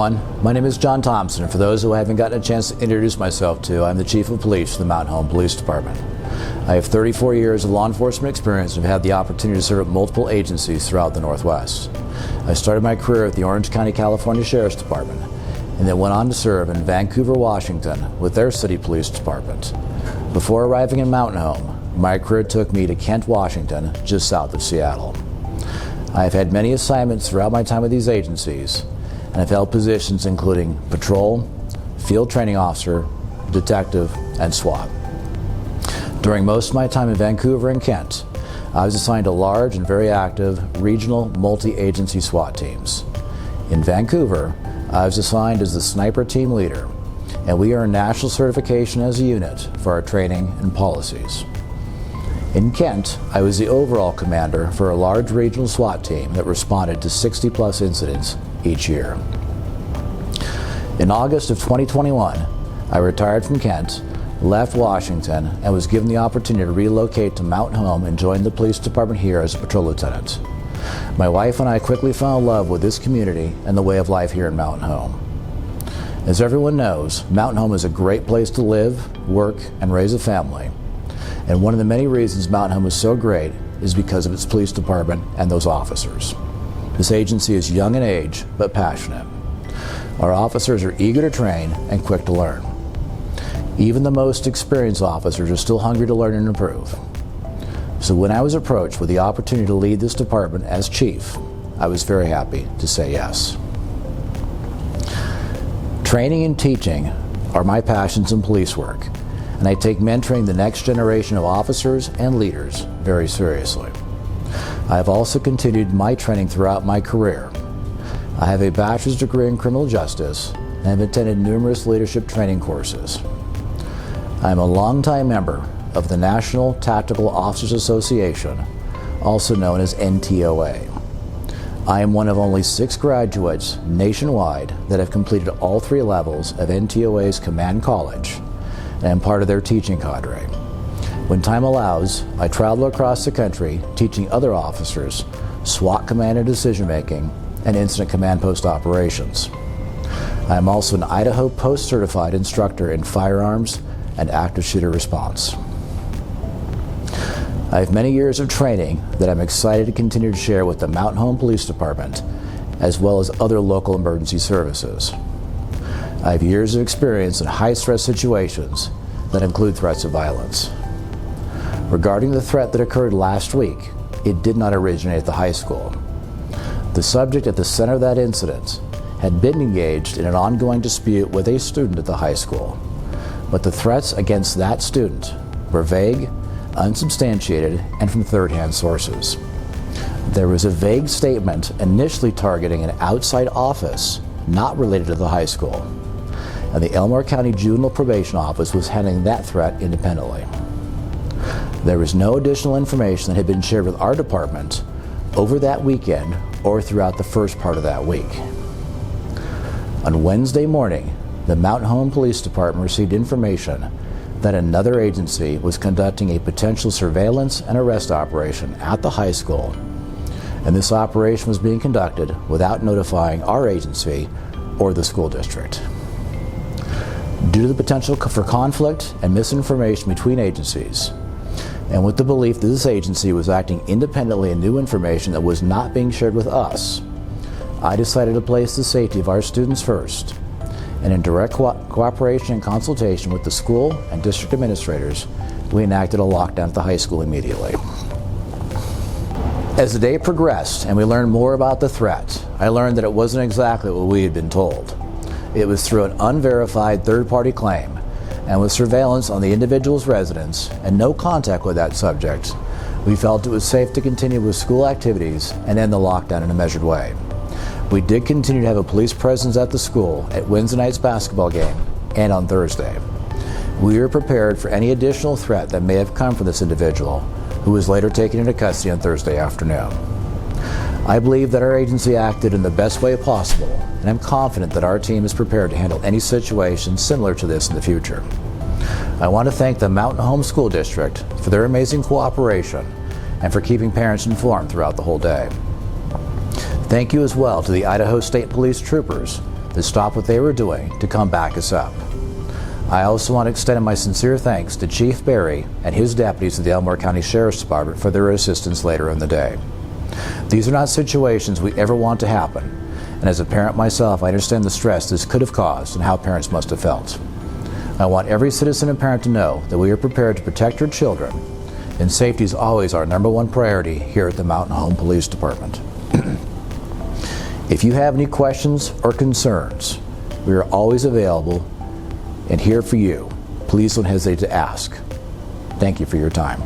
everyone. My name is John Thompson, and for those who haven't gotten a chance to introduce myself to, I'm the Chief of Police for the Mountain Home Police Department. I have 34 years of law enforcement experience and have had the opportunity to serve at multiple agencies throughout the Northwest. I started my career at the Orange County, California Sheriff's Department, and then went on to serve in Vancouver, Washington with their city police department. Before arriving in Mountain Home, my career took me to Kent, Washington, just south of Seattle. I have had many assignments throughout my time with these agencies, and have held positions including patrol, field training officer, detective, and SWAT. During most of my time in Vancouver and Kent, I was assigned to large and very active regional multi-agency SWAT teams. In Vancouver, I was assigned as the sniper team leader, and we earned national certification as a unit for our training and policies. In Kent, I was the overall commander for a large regional SWAT team that responded to 60-plus incidents each year. In August of 2021, I retired from Kent, left Washington, and was given the opportunity to relocate to Mountain Home and join the police department here as a patrol lieutenant. My wife and I quickly fell in love with this community and the way of life here in Mountain Home. As everyone knows, Mountain Home is a great place to live, work, and raise a family. And one of the many reasons Mountain Home is so great is because of its police department and those officers. This agency is young in age, but passionate. Our officers are eager to train and quick to learn. Even the most experienced officers are still hungry to learn and improve. So when I was approached with the opportunity to lead this department as chief, I was very happy to say yes. Training and teaching are my passions in police work, and I take mentoring the next generation of officers and leaders very seriously. I have also continued my training throughout my career. I have a bachelor's degree in criminal justice and have attended numerous leadership training courses. I am a longtime member of the National Tactical Officers Association, also known as NTOA. I am one of only 6 graduates nationwide that have completed all 3 levels of NTOA's Command College, and I'm part of their teaching cadre. When time allows, I travel across the country teaching other officers SWAT command and decision making and incident command post operations. I am also an Idaho post-certified instructor in firearms and active shooter response. I have many years of training that I'm excited to continue to share with the Mountain Home Police Department, as well as other local emergency services. I have years of experience in high-stress situations that include threats of violence. Regarding the threat that occurred last week, it did not originate at the high school. The subject at the center of that incident had been engaged in an ongoing dispute with a student at the high school, but the threats against that student were vague, unsubstantiated, and from third-hand sources. There was a vague statement initially targeting an outside office not related to the high school, and the Elmore County Juvenile Probation Office was handling that threat independently. There was no additional information that had been shared with our department over that weekend or throughout the first part of that week. On Wednesday morning, the Mountain Home Police Department received information that another agency was conducting a potential surveillance and arrest operation at the high school, and this operation was being conducted without notifying our agency or the school district. Due to the potential for conflict and misinformation between agencies, and with the belief that this agency was acting independently and new information that was not being shared with us, I decided to place the safety of our students first, and in direct cooperation and consultation with the school and district administrators, we enacted a lockdown at the high school immediately. As the day progressed and we learned more about the threat, I learned that it wasn't exactly what we had been told. It was through an unverified third-party claim, and with surveillance on the individual's residence and no contact with that subject, we felt it was safe to continue with school activities and end the lockdown in a measured way. We did continue to have a police presence at the school at Wednesday night's basketball game and on Thursday. We were prepared for any additional threat that may have come from this individual, who was later taken into custody on Thursday afternoon. I believe that our agency acted in the best way possible, and I'm confident that our team is prepared to handle any situation similar to this in the future. I want to thank the Mountain Home School District for their amazing cooperation and for keeping parents informed throughout the whole day. Thank you as well to the Idaho State Police Troopers, the to stop what they were doing to come back us up. I also want to extend my sincere thanks to Chief Barry and his deputies of the Elmore County Sheriff's Department for their assistance later in the day. These are not situations we ever want to happen, and as a parent myself, I understand the stress this could have caused and how parents must have felt. I want every citizen and parent to know that we are prepared to protect our children, and safety is always our #1 priority here at the Mountain Home Police Department. If you have any questions or concerns, we are always available and here for you. Please don't hesitate to ask. Thank you for your time.